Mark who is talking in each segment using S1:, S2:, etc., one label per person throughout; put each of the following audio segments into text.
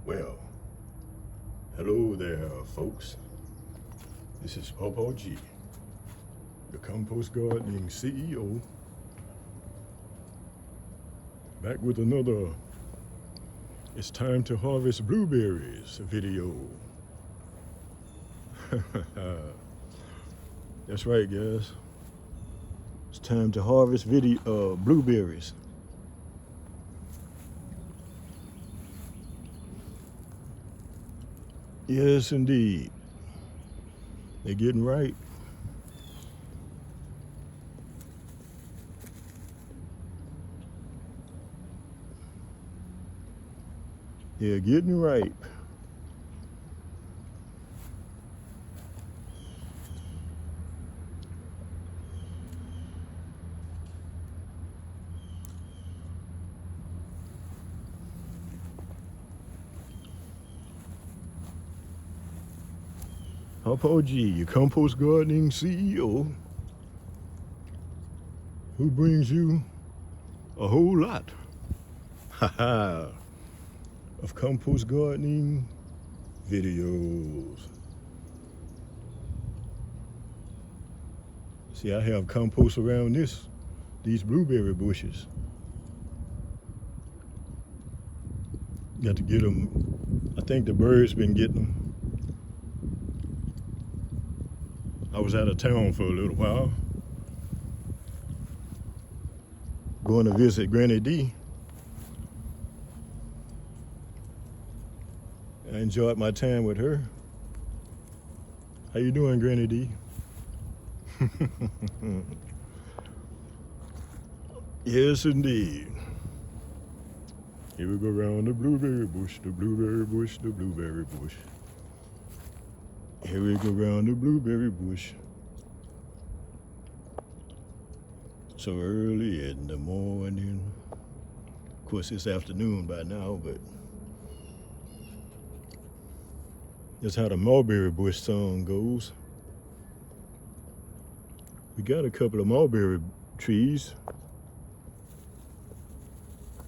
S1: Well, hello there, folks. This is Paw Paw G, the compost gardening CEO, back with another "It's Time to Harvest Blueberries" video. That's right, guys. It's time to harvest blueberries. Yes, indeed. They're getting ripe. They're getting ripe. Paw Paw G, your compost gardening CEO, who brings you a whole lot of compost gardening videos. See, I have compost around these blueberry bushes. Got to get them. I think the birds been getting them. I was out of town for a little while, going to visit Granny D. I enjoyed my time with her. How you doing, Granny D? Yes, indeed. Here we go around the blueberry bush, the blueberry bush, the blueberry bush. Here we go around the blueberry bush. So early in the morning. Of course, it's afternoon by now, but that's how the mulberry bush song goes. We got a couple of mulberry trees,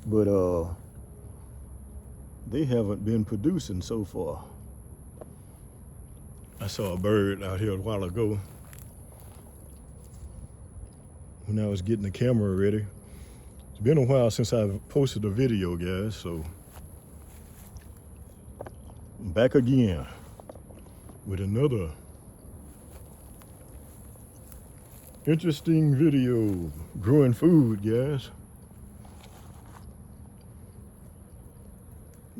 S1: but they haven't been producing so far. I saw a bird out here a while ago when I was getting the camera ready. It's been a while since I've posted a video, guys, so I'm back again with another interesting video. Growing food, guys.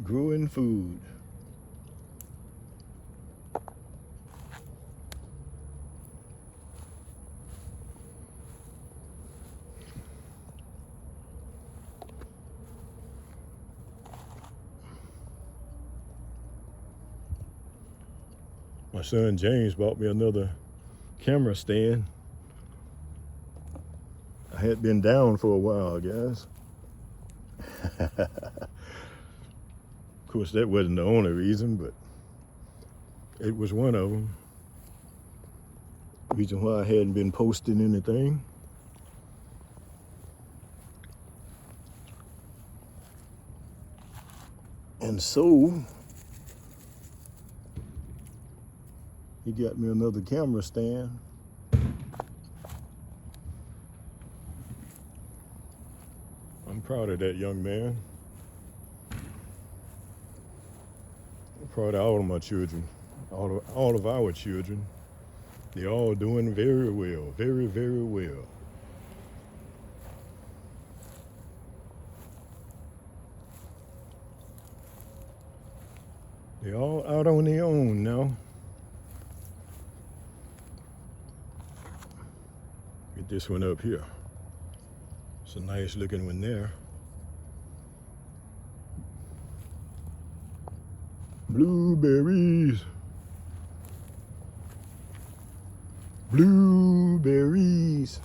S1: Growing food. My son James bought me another camera stand. I had been down for a while, guys. Of course, that wasn't the only reason, but it was one of them. Reason why I hadn't been posting anything. And so, he got me another camera stand. I'm proud of that young man. I'm proud of all of my children, all of our children. They're all doing very well, very, very well. They're all out on their own now. Get this one up here. It's a nice looking one there. Blueberries. Blueberries.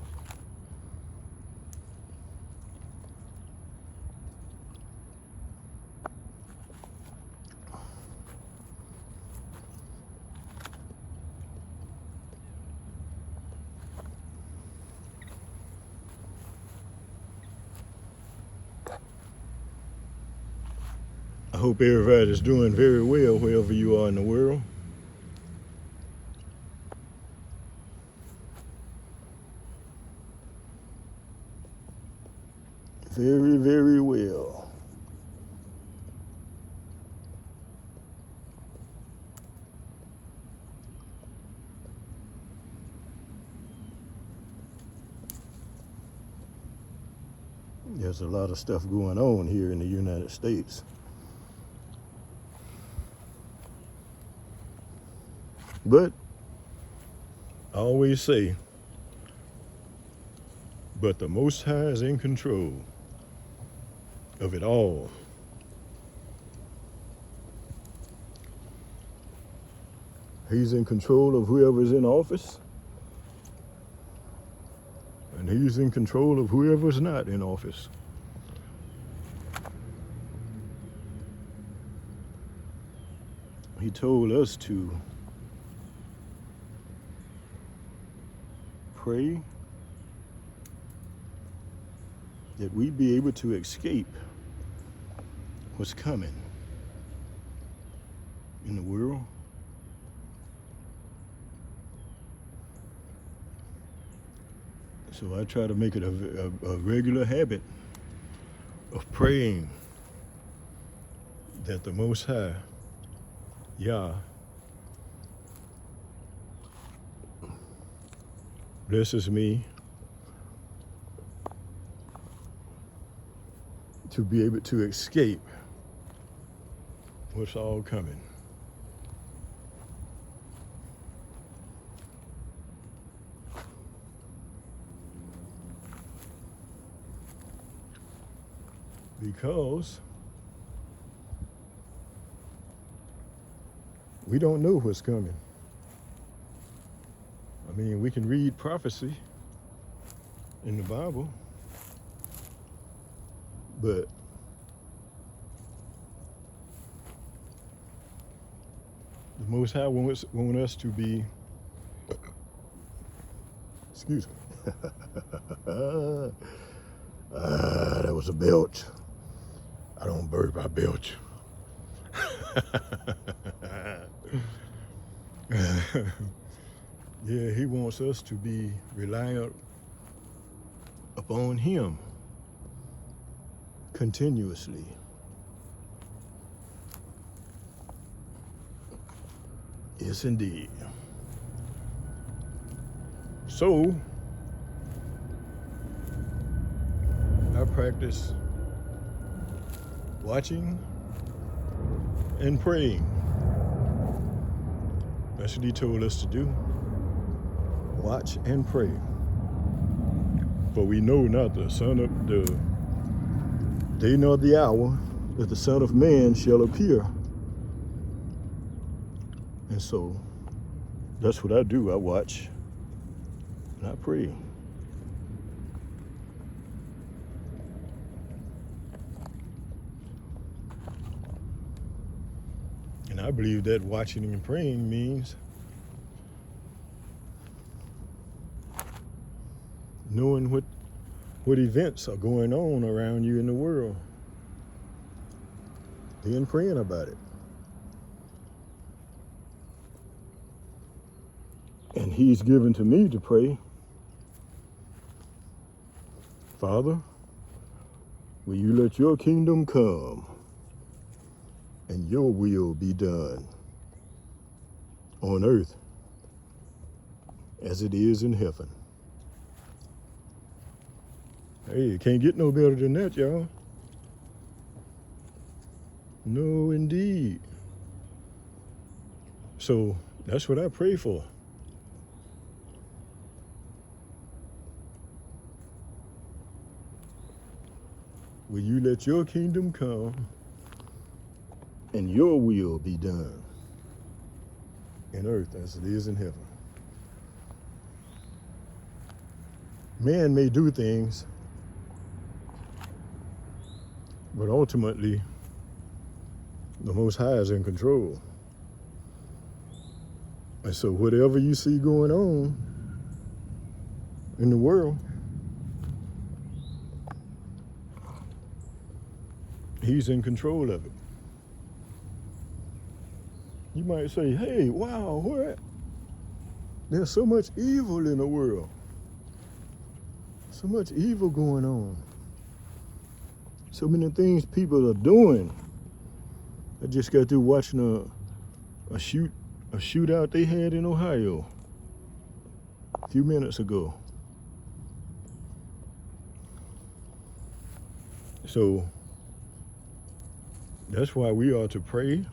S1: I hope everybody's doing very well wherever you are in the world. Very, very well. There's a lot of stuff going on here in the United States. But I always say, but the Most High is in control of it all. He's in control of whoever's in office, and he's in control of whoever's not in office. He told us to pray that we be able to escape what's coming in the world. So I try to make it a regular habit of praying that the Most High, Yah, blesses me to be able to escape what's all coming. Because we don't know what's coming. I mean, we can read prophecy in the Bible, but the Most High wants us to be, excuse me, that was a belch. I don't burp, I belch. Yeah, he wants us to be reliant upon him continuously. Yes, indeed. So, I practice watching and praying. That's what he told us to do. Watch and pray. For we know not the day nor the hour that the Son of Man shall appear. And so that's what I do. I watch and I pray. And I believe that watching and praying means knowing what events are going on around you in the world, then praying about it. And he's given to me to pray, Father, will you let your kingdom come and your will be done on earth as it is in heaven. Hey, it can't get no better than that, y'all. No, indeed. So that's what I pray for. Will you let your kingdom come and your will be done in earth as it is in heaven? Man may do things, but ultimately, the Most High is in control. And so whatever you see going on in the world, he's in control of it. You might say, hey, wow, what? There's so much evil in the world. So much evil going on. So many things people are doing. I just got through watching a shootout they had in Ohio a few minutes ago. So that's why we are to pray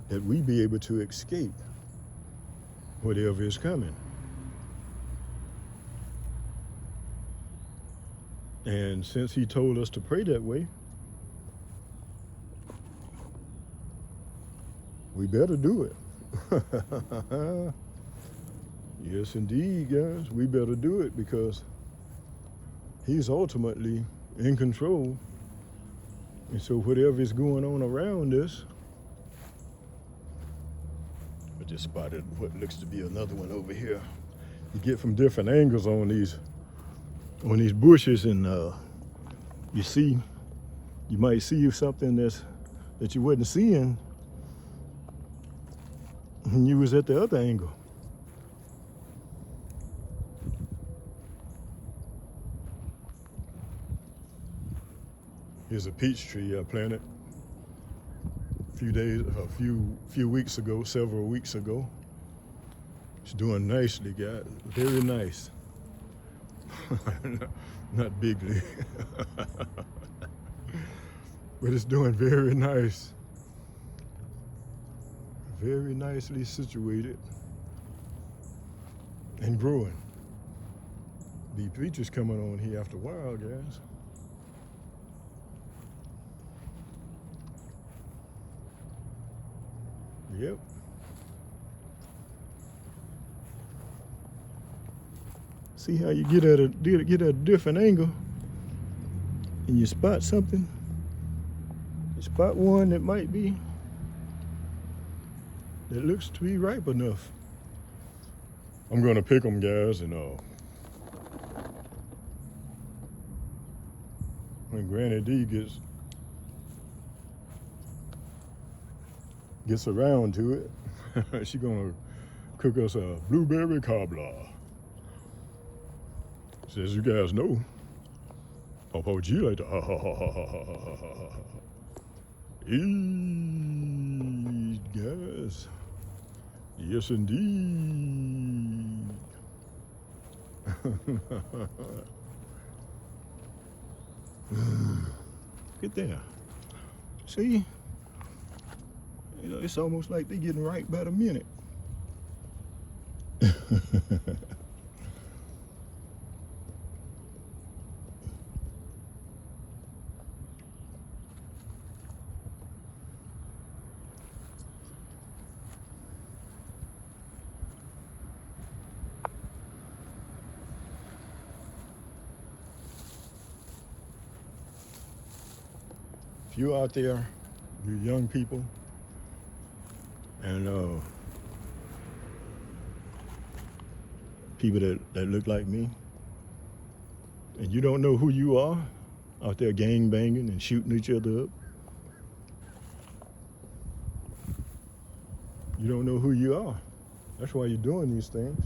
S1: that we be able to escape whatever is coming. And since he told us to pray that way, we better do it. Yes, indeed, guys. We better do it because he's ultimately in control. And so whatever is going on around us, I just spotted what looks to be another one over here. You get from different angles on these bushes, and you might see something that you wasn't seeing when you was at the other angle. Here's a peach tree I planted several weeks ago. It's doing nicely, guys. Very nice. Not bigly. But it's doing very nice. Very nicely situated and growing. The peaches coming on here after a while, guys. Yep. See how you get at a different angle and you spot something? You spot one that might be, that looks to be ripe enough. I'm gonna pick them, guys, and when Granny D gets around to it, she's gonna cook us a blueberry cobbler. So as you guys know, Paw Paw G like to eat, guys. Yes, indeed. Get there. See? You know, it's almost like they're getting ripe by the minute. If you're out there, you young people, and people that look like me, and you don't know who you are, out there gang banging and shooting each other up, you don't know who you are. That's why you're doing these things.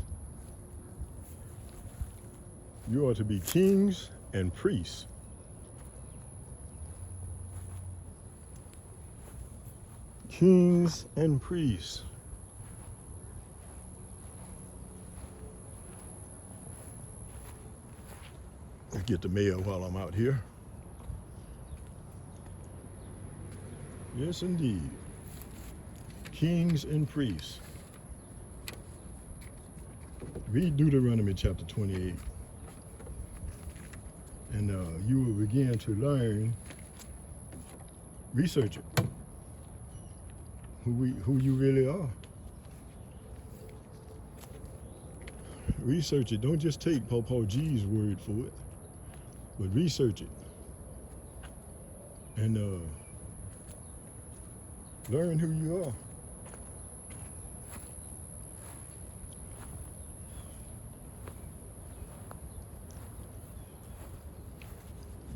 S1: You are to be kings and priests. Kings and priests. Let's get the mail while I'm out here. Yes, indeed. Kings and priests. Read Deuteronomy chapter 28. And you will begin to learn, research it. Who you really are. Research it. Don't just take Paw Paw G's word for it, but research it. And learn who you are.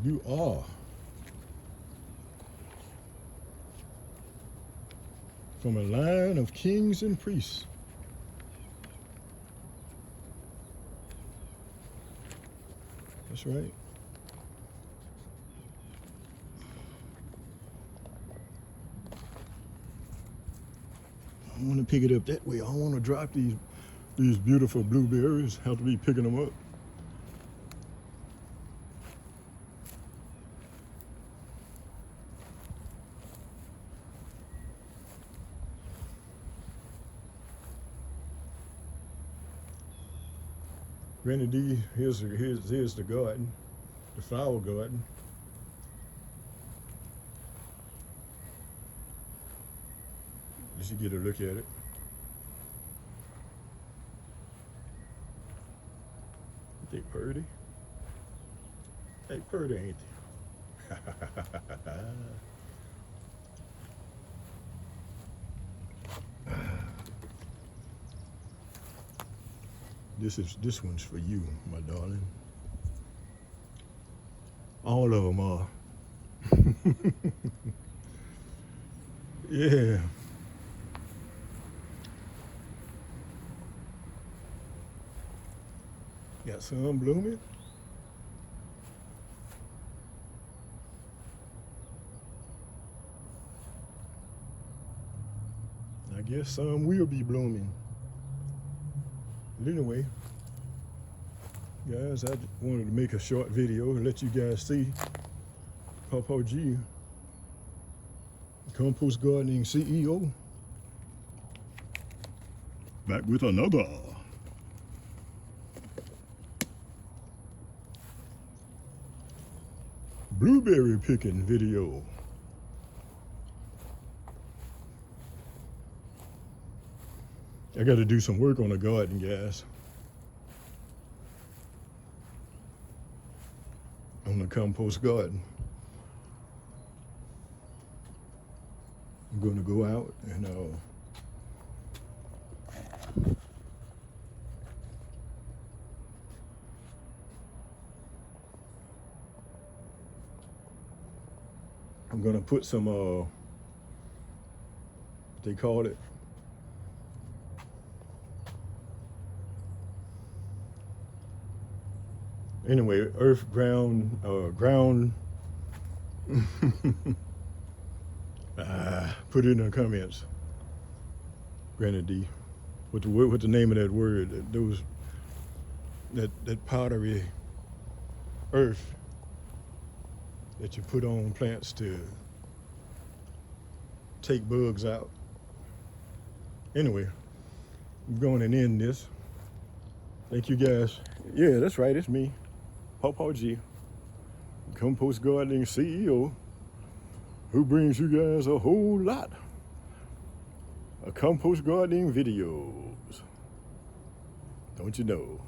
S1: You are from a line of kings and priests. That's right. I want to pick it up that way. I don't want to drop these beautiful blueberries. Have to be picking them up. Granny D, here's the garden, the flower garden. You should get a look at it. They pretty. They pretty, ain't they? This one's for you, my darling. All of them are. Yeah. Got some blooming. I guess some will be blooming. But anyway, guys, I wanted to make a short video and let you guys see Paw Paw G, Compost Gardening CEO, back with another blueberry picking video. I got to do some work on the garden, guys. On the compost garden. I'm going to go out and I'm going to put some what they call it, anyway, earth, ground, put it in the comments, Granny D, what the name of that word, that powdery earth that you put on plants to take bugs out. Anyway, I'm going to end this. Thank you guys. Yeah, that's right, it's me, Paw Paw G, Compost Gardening CEO, who brings you guys a whole lot of compost gardening videos. Don't you know?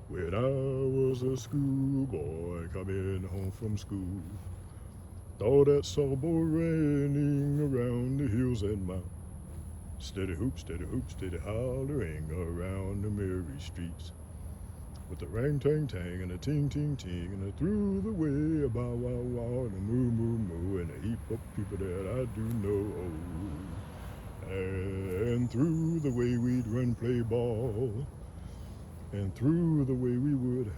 S1: When I was a schoolboy coming home from school, thought that saw boy running around the hills and mountains. Steady hoop, steady hollering around the merry streets. With the rang tang tang and a ting ting ting and a through the way a bow wow wow and a moo moo moo and a heap of people that I do know. And through the way we'd run play ball, and through the way we would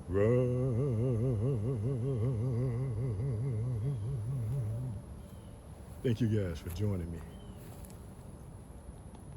S1: run. Thank you guys for joining me.